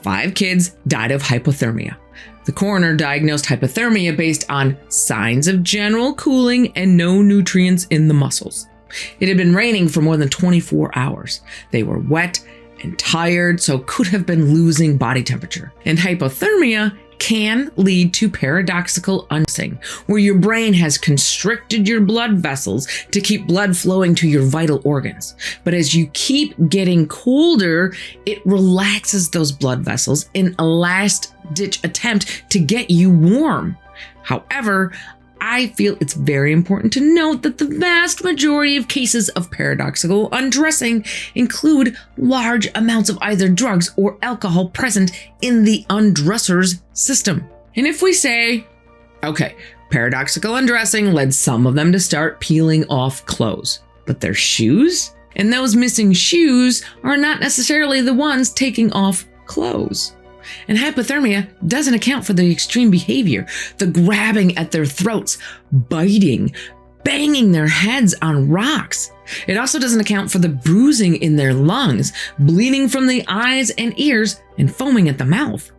Five kids died of hypothermia. The coroner diagnosed hypothermia based on signs of general cooling and no nutrients in the muscles. It had been raining for more than 24 hours. They were wet and tired, so could have been losing body temperature. And hypothermia can lead to paradoxical undressing, where your brain has constricted your blood vessels to keep blood flowing to your vital organs. But as you keep getting colder, it relaxes those blood vessels in a last-ditch attempt to get you warm. However, I feel it's very important to note that the vast majority of cases of paradoxical undressing include large amounts of either drugs or alcohol present in the undresser's system. And if we say, okay, paradoxical undressing led some of them to start peeling off clothes, but their shoes? And those missing shoes are not necessarily the ones taking off clothes. And hypothermia doesn't account for the extreme behavior, the grabbing at their throats, biting, banging their heads on rocks. It also doesn't account for the bruising in their lungs, bleeding from the eyes and ears, and foaming at the mouth.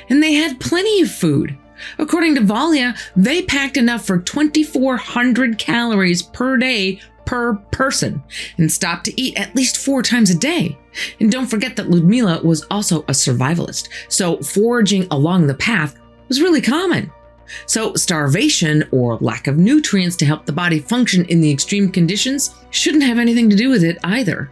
And they had plenty of food. According to Valia, they packed enough for 2,400 calories per day per person and stopped to eat at least 4 times a day. And don't forget that Ludmila was also a survivalist, so foraging along the path was really common. So starvation or lack of nutrients to help the body function in the extreme conditions shouldn't have anything to do with it either.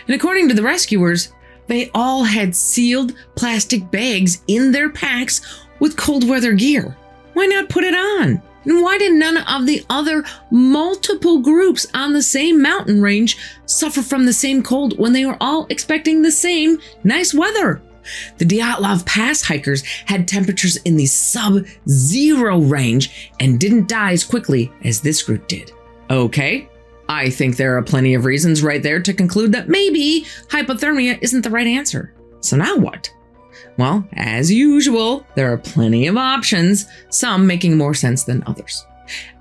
And according to the rescuers, they all had sealed plastic bags in their packs with cold weather gear. Why not put it on? And why did none of the other multiple groups on the same mountain range suffer from the same cold when they were all expecting the same nice weather? The Dyatlov Pass hikers had temperatures in the sub-zero range and didn't die as quickly as this group did. Okay, I think there are plenty of reasons right there to conclude that maybe hypothermia isn't the right answer. So now what? Well, as usual, there are plenty of options, some making more sense than others.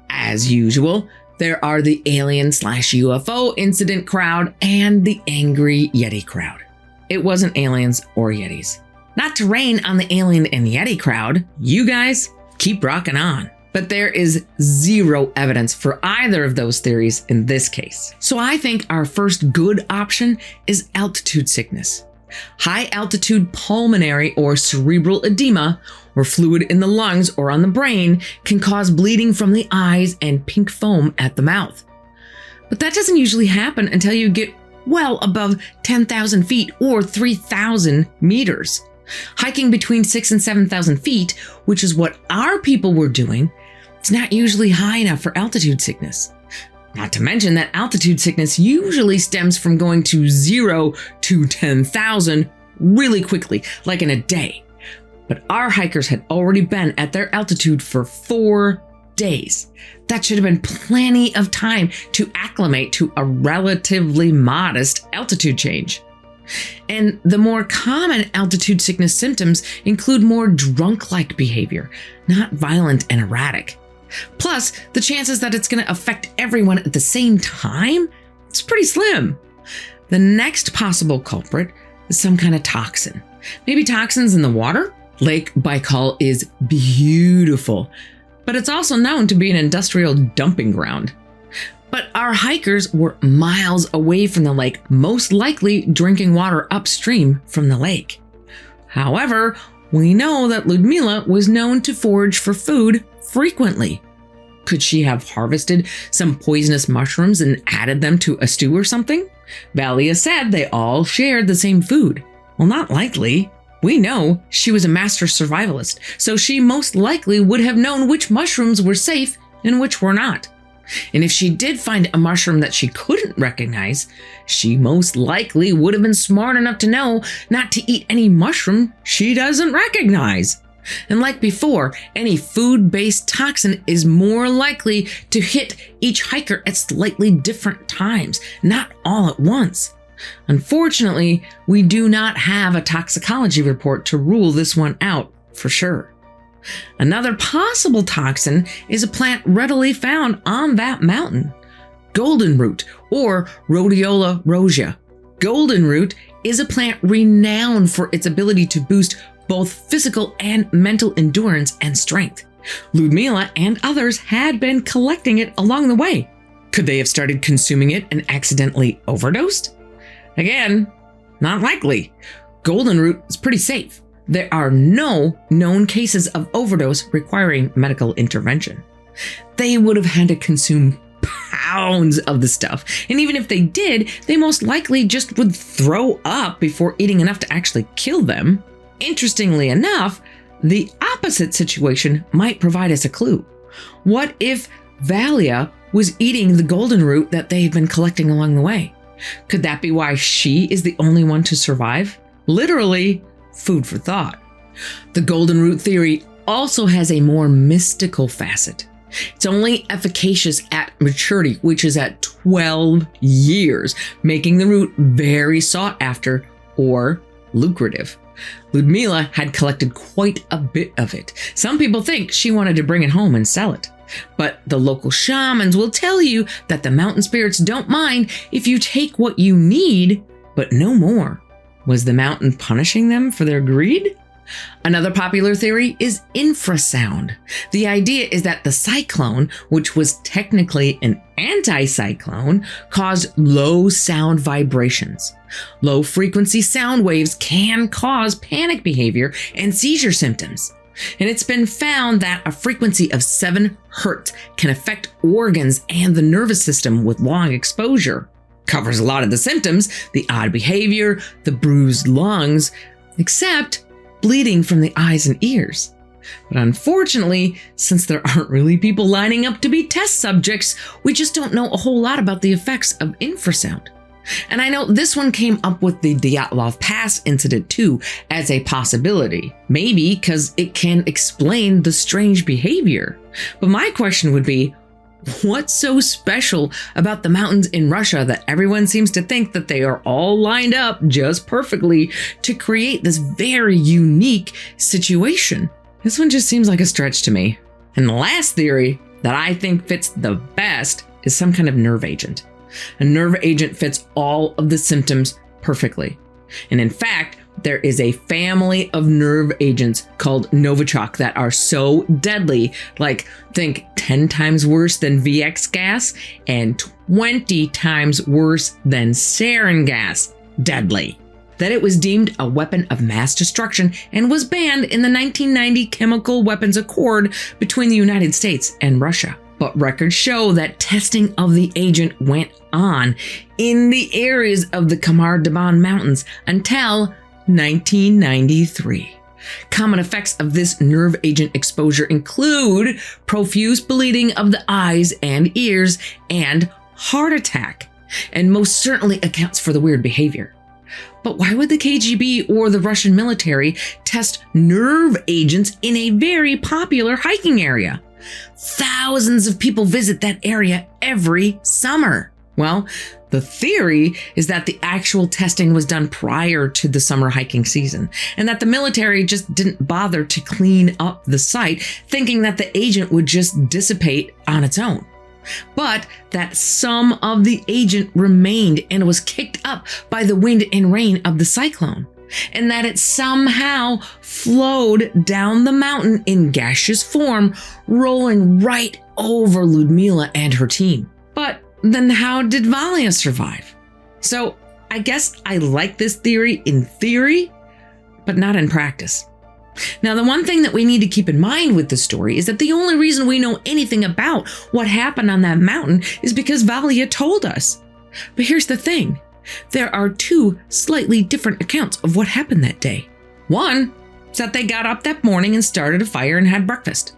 As usual, there are the alien/UFO incident crowd and the angry Yeti crowd. It wasn't aliens or Yetis. Not to rain on the alien and Yeti crowd, you guys keep rocking on. But there is zero evidence for either of those theories in this case. So I think our first good option is altitude sickness. High altitude pulmonary or cerebral edema, or fluid in the lungs or on the brain, can cause bleeding from the eyes and pink foam at the mouth. But that doesn't usually happen until you get well above 10,000 feet or 3,000 meters. Hiking between 6,000 and 7,000 feet, which is what our people were doing, it's not usually high enough for altitude sickness. Not to mention that altitude sickness usually stems from going to 0 to 10,000 really quickly, like in a day. But our hikers had already been at their altitude for 4 days. That should have been plenty of time to acclimate to a relatively modest altitude change. And the more common altitude sickness symptoms include more drunk-like behavior, not violent and erratic. Plus, the chances that it's going to affect everyone at the same time, it's pretty slim. The next possible culprit is some kind of toxin. Maybe toxins in the water? Lake Baikal is beautiful, but it's also known to be an industrial dumping ground. But our hikers were miles away from the lake, most likely drinking water upstream from the lake. However, we know that Ludmila was known to forage for food frequently. Could she have harvested some poisonous mushrooms and added them to a stew or something? Valia said they all shared the same food. Well, not likely. We know she was a master survivalist, so she most likely would have known which mushrooms were safe and which were not. And if she did find a mushroom that she couldn't recognize, she most likely would have been smart enough to know not to eat any mushroom she doesn't recognize. And like before, any food-based toxin is more likely to hit each hiker at slightly different times, not all at once. Unfortunately, we do not have a toxicology report to rule this one out for sure. Another possible toxin is a plant readily found on that mountain, golden root, or Rhodiola rosea. Golden root is a plant renowned for its ability to boost both physical and mental endurance and strength. Ludmila and others had been collecting it along the way. Could they have started consuming it and accidentally overdosed? Again, not likely. Golden root is pretty safe. There are no known cases of overdose requiring medical intervention. They would have had to consume pounds of the stuff, and even if they did, they most likely just would throw up before eating enough to actually kill them. Interestingly enough, the opposite situation might provide us a clue. What if Valia was eating the golden root that they've been collecting along the way? Could that be why she is the only one to survive? Literally, food for thought. The golden root theory also has a more mystical facet. It's only efficacious at maturity, which is at 12 years, making the root very sought after or lucrative. Ludmila had collected quite a bit of it. Some people think she wanted to bring it home and sell it. But the local shamans will tell you that the mountain spirits don't mind if you take what you need, but no more. Was the mountain punishing them for their greed? Another popular theory is infrasound. The idea is that the cyclone, which was technically an anticyclone, caused low sound vibrations. Low frequency sound waves can cause panic behavior and seizure symptoms. And it's been found that a frequency of 7 hertz can affect organs and the nervous system with long exposure. Covers a lot of the symptoms, the odd behavior, the bruised lungs, except bleeding from the eyes and ears. But unfortunately, since there aren't really people lining up to be test subjects, we just don't know a whole lot about the effects of infrasound. And I know this one came up with the Dyatlov Pass incident too as a possibility, maybe because it can explain the strange behavior. But my question would be, what's so special about the mountains in Russia that everyone seems to think that they are all lined up just perfectly to create this very unique situation? This one just seems like a stretch to me. And the last theory that I think fits the best is some kind of nerve agent. A nerve agent fits all of the symptoms perfectly. And in fact, there is a family of nerve agents called Novichok that are so deadly, like think 10 times worse than VX gas and 20 times worse than sarin gas deadly, that it was deemed a weapon of mass destruction and was banned in the 1990 Chemical Weapons Accord between the United States and Russia. But records show that testing of the agent went on in the areas of the Khamar-Daban Mountains until 1993. Common effects of this nerve agent exposure include profuse bleeding of the eyes and ears and heart attack, and most certainly accounts for the weird behavior. But why would the KGB or the Russian military test nerve agents in a very popular hiking area? Thousands of people visit that area every summer. Well, the theory is that the actual testing was done prior to the summer hiking season, and that the military just didn't bother to clean up the site, thinking that the agent would just dissipate on its own. But that some of the agent remained and was kicked up by the wind and rain of the cyclone, and that it somehow flowed down the mountain in gaseous form, rolling right over Ludmila and her team. But then how did Valia survive? So I guess I like this theory in theory, but not in practice. Now, the one thing that we need to keep in mind with this story is that the only reason we know anything about what happened on that mountain is because Valia told us. But here's the thing. There are 2 slightly different accounts of what happened that day. One is that they got up that morning and started a fire and had breakfast.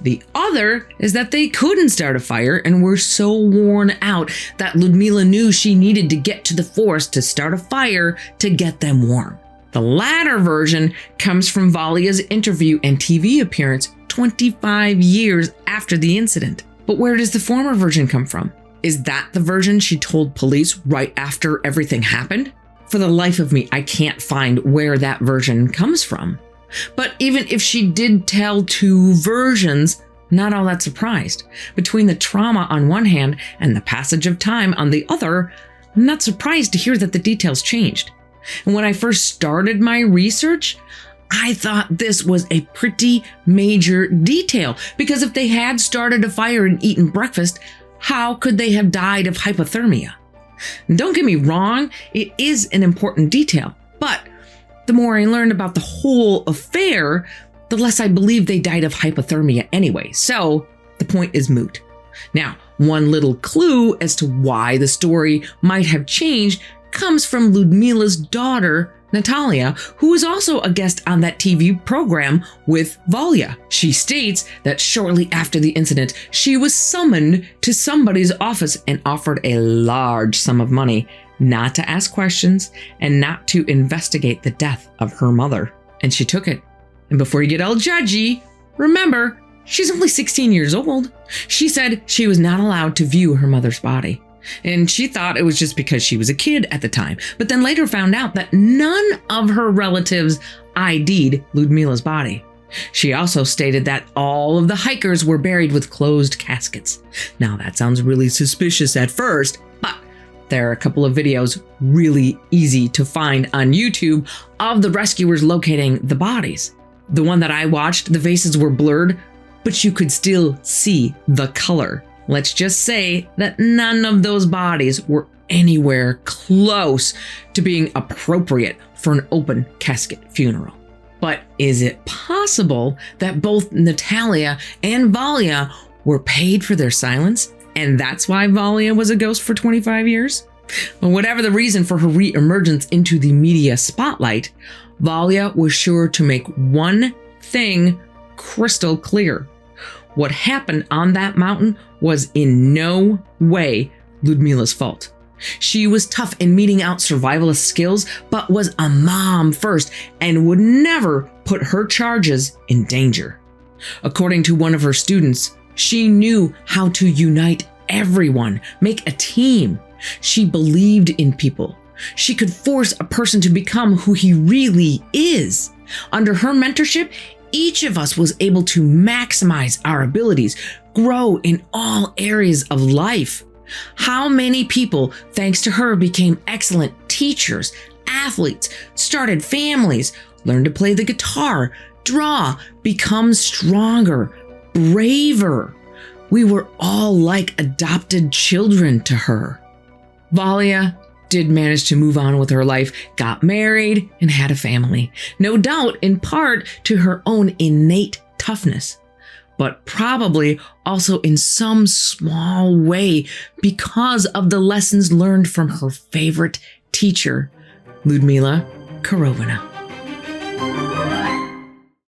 The other is that they couldn't start a fire and were so worn out that Ludmila knew she needed to get to the forest to start a fire to get them warm. The latter version comes from Valia's interview and TV appearance 25 years after the incident. But where does the former version come from? Is that the version she told police right after everything happened? For the life of me, I can't find where that version comes from. But even if she did tell 2 versions, not all that surprised. Between the trauma on one hand and the passage of time on the other, I'm not surprised to hear that the details changed. And when I first started my research, I thought this was a pretty major detail, because if they had started a fire and eaten breakfast, how could they have died of hypothermia? And don't get me wrong, it is an important detail, but the more I learned about the whole affair, the less I believe they died of hypothermia anyway, so the point is moot. Now, one little clue as to why the story might have changed comes from Ludmila's daughter, Natalia, who was also a guest on that TV program with Valya. She states that shortly after the incident, she was summoned to somebody's office and offered a large sum of money not to ask questions and not to investigate the death of her mother. And she took it. And before you get all judgy, remember, she's only 16 years old. She said she was not allowed to view her mother's body. And she thought it was just because she was a kid at the time, but then later found out that none of her relatives ID'd Ludmila's body. She also stated that all of the hikers were buried with closed caskets. Now that sounds really suspicious at first, but there are a couple of videos really easy to find on YouTube of the rescuers locating the bodies. The one that I watched, the faces were blurred, but you could still see the color. Let's just say that none of those bodies were anywhere close to being appropriate for an open casket funeral. But is it possible that both Natalia and Valya were paid for their silence, and that's why Valya was a ghost for 25 years? Well, whatever the reason for her re-emergence into the media spotlight, Valya was sure to make one thing crystal clear. What happened on that mountain was in no way Ludmila's fault. She was tough in meting out survivalist skills, but was a mom first and would never put her charges in danger. According to one of her students, she knew how to unite everyone, make a team. She believed in people. She could force a person to become who he really is. Under her mentorship, each of us was able to maximize our abilities, grow in all areas of life. How many people, thanks to her, became excellent teachers, athletes, started families, learned to play the guitar, draw, become stronger, braver. We were all like adopted children to her. Valya did manage to move on with her life, got married, and had a family. No doubt in part to her own innate toughness, but probably also in some small way because of the lessons learned from her favorite teacher, Ludmila Korovina.